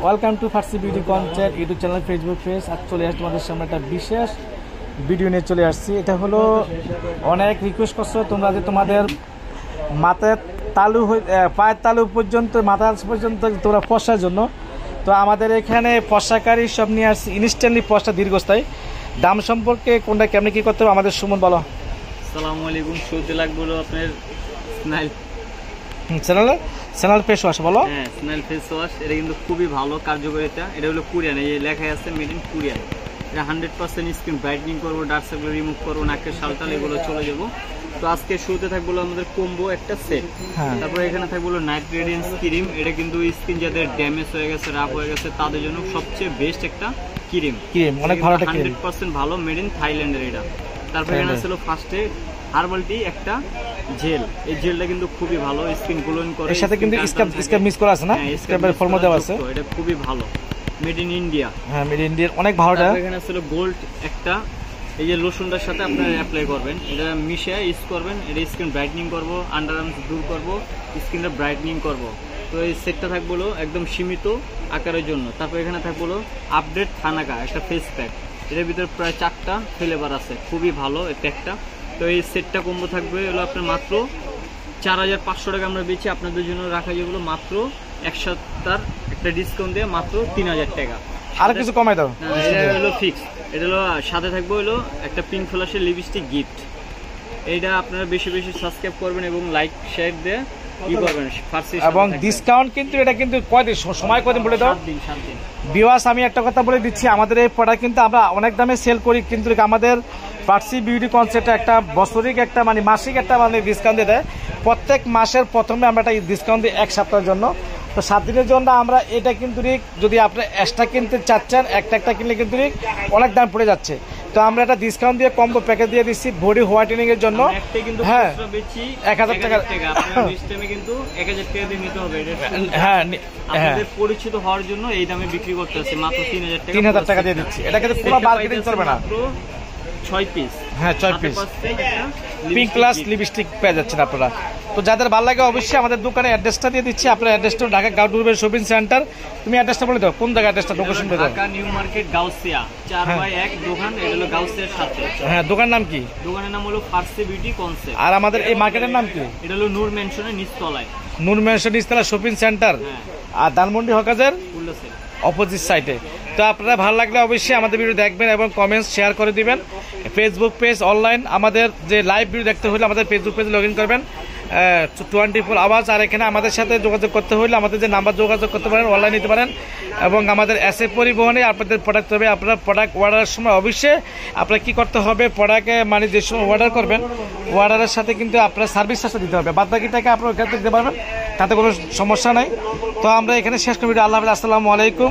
Welcome to Farsi beauty concept YouTube channel, Facebook page. আজ চলে আসছি তোমাদের সামনে একটা বিশেষ ভিডিও নিয়ে চলে আসছি। এটা হলো অনেক রিকোয়েস্ট করছো তোমরা যে তোমাদের মাথার তালু পায়ের তালু পর্যন্ত মাথা পর্যন্ত তোমরা পশার জন্য। তো আমাদের এখানে পশাকারী সব নিয়ে আসছি, ইনস্ট্যান্টলি পশা দীর্ঘস্থায়ী। দাম সম্পর্কে কোনটা কেমনি কী করতে হবে আমাদের সুমন বলো। আসসালামু আলাইকুম। শুরুতে লাগবে হলো আপনার স্ন্যাল ফেস ওয়াশ বলো। হ্যাঁ, স্ন্যাল ফেস ওয়াশ। এটা কিন্তু খুবই ভালো কার্যকারিতা। এটা হলো কোরিয়ান, এই লেখাই আছে মেড ইন কোরিয়ান। এটা 100% স্কিন ব্রাইটনিং করবো, ডার্ক সার্কেল রিমুভ করবো, নাকের শালটাল এগুলো চলে যাবো। তো আজকে শুরুতে থাকবো আমাদের কম্বো একটা সেট। তারপরে এখানে থাকবো নাইট রেডিয়েন্স ক্রিম। এটা কিন্তু স্কিন যাদের ড্যামেজ হয়ে গেছে, রাফ হয়ে গেছে তাদের জন্য সবচেয়ে বেস্ট একটা ক্রিম, অনেক ভালো, 100% ভালো, মেড ইন থাইল্যান্ডের এটা। তারপরে এখানে ছিল ফার্স্টে হার্বাল টি একটা জেল। এই জেলটা কিন্তু খুবই ভালো, স্কিন গ্লোইং করে। এর সাথে কিন্তু স্ক্রাব মিক্স করা আছে না, স্ক্রাবের ফর্মুলা দেওয়া আছে। এটা খুবই ভালো, মেড ইন ইন্ডিয়া। হ্যাঁ, মেড ইন ইন্ডিয়া, অনেক ভালোটা। এখানে ছিল গোল্ড একটা, এই যে লোশনটার সাথে আপনারা অ্যাপ্লাই করবেন, এটা মিশিয়ে ইউজ করবেন। এটা স্কিন ব্রাইটনিং করবো, আন্ডার আর্মস দূর করবো, স্কিনটা ব্রাইটনিং করবো। তো এই সেটটা থাকবো একদম সীমিত আকারের জন্য। তারপর এখানে থাকবো আপডেট থানাকা একটা ফেস প্যাক। এটার ভিতরে প্রায় 4টা ফ্লেভার আছে, খুবই ভালো এই প্যাকটা। তো এই সেটটা কম্বো থাকবে হলো আপনার মাত্র 4500 টাকা আমরা বেচি। আপনাদের জন্য রাখা যেগুলো মাত্র 1 সপ্তাহ একটা ডিসকাউন্ট দিয়ে মাত্র 3000 টাকা। আর কিছু কমাই দাও। এটা হলো ফিক্স। এটা হলো সাথে থাকবে হলো একটা পিঙ্ক ফ্লাশের লিপস্টিক গিফট। এইটা আপনারা বেশি বেশি সাবস্ক্রাইব করবেন এবং লাইক শেয়ার দিয়ে কি করবেন ফার্সি। এবং ডিসকাউন্ট কিন্তু এটা কিন্তু কয়দিন সময় কয়দিন বলে দাও। 7 দিন। ভিউয়ার্স, আমি একটা কথা বলে দিচ্ছি, আমাদের এই প্রোডাক্ট কিন্তু আমরা অনেক দামে সেল করি, কিন্তু আমাদের ফার্সি বিউটি কনসেপ্টে একটা বছরিক একটা মাসিক একটা ডিসকাউন্ট দিয়ে দেয়। প্রত্যেক মাসের প্রথমে আমরা একটা ডিসকাউন্ট দিই 1 সপ্তাহের জন্য। তো 7 দিনের জন্য আমরা এটা কিন্তু যদি আপনি এক্সট্রা কিনতে চাচ্ছেন, একটা কিনলে কিন্তু অনেক দাম পড়ে যাচ্ছে। তো আমরা একটা ডিসকাউন্ট দিয়ে কম্বো প্যাকেজ দিয়ে দিচ্ছি বডি হোয়াইটেনিং এর জন্য। হ্যাঁ, 1000 টাকা কিন্তু 1000 টাকা দিয়ে নিতে হবে। হ্যাঁ, আপনাদের পরিচিত হওয়ার জন্য এই দামে বিক্রি করতে আছে, মাত্র 3000 টাকা দিয়ে দিচ্ছি। এটা কিন্তু পুরো মার্কেটিং চলবে না। 6 পিস। হ্যাঁ, 6 পিস পিঙ্ক প্লাস লিপস্টিক পেয়ে যাচ্ছেন আপনারা। তো যাদের ভালো লাগে অবশ্যই আমাদের দোকানে অ্যাড্রেসটা দিয়ে দিচ্ছি। আপনার অ্যাড্রেসটা ঢাকা গাউটুবের শপিং সেন্টার। তুমি অ্যাড্রেসটা বলে দাও, কোন জায়গা অ্যাড্রেসটা, লোকেশন বলে দাও। ঢাকা নিউ মার্কেট গাউসিয়া 4/1 দোকান। এটা হলো গাউসিয়ার সাথে। হ্যাঁ, দোকানের নাম কি? দোকানের নাম হলো ফার্সি বিউটি কনসেপ্ট। আর আমাদের এই মার্কেটের নাম কি? এটা হলো নূর মেনশনের নিচতলায়, নূর মেনশন নিচতলা শপিং সেন্টার। আর ধানমন্ডি হকাজের অপোজিট সাইডে। তো আপনারা ভালো লাগলে অবশ্যই আমাদের ভিডিও দেখবেন এবং কমেন্টস শেয়ার করে দিবেন। ফেসবুক পেজ অনলাইন আমাদের যে লাইভ ভিডিও দেখতে হলে আমাদের ফেসবুক পেজে লগ ইন করবেন 24 আওয়ার্স। আর এখানে আমাদের সাথে যোগাযোগ করতে হলে আমাদের যে নাম্বার যোগাযোগ করতে পারেন, অনলাইন নিতে পারেন। এবং আমাদের এসএ পরিবহনে আপনাদের প্রোডাক্ট হবে। আপনারা প্রোডাক্ট অর্ডারের সময় অবশ্যই আপনার কী করতে হবে, প্রোডাক্টে যে সময় অর্ডার করবেন অর্ডারের সাথে কিন্তু আপনার সার্ভিস চার্জটা দিতে হবে। বাদ বাকি টাকা আপনার ওখান থেকে দিতে পারবেন, তাতে কোনো সমস্যা নাই। তো আমরা এখানে শেষ করি। আল্লাহ হাফেজ, আসসালামু আলাইকুম।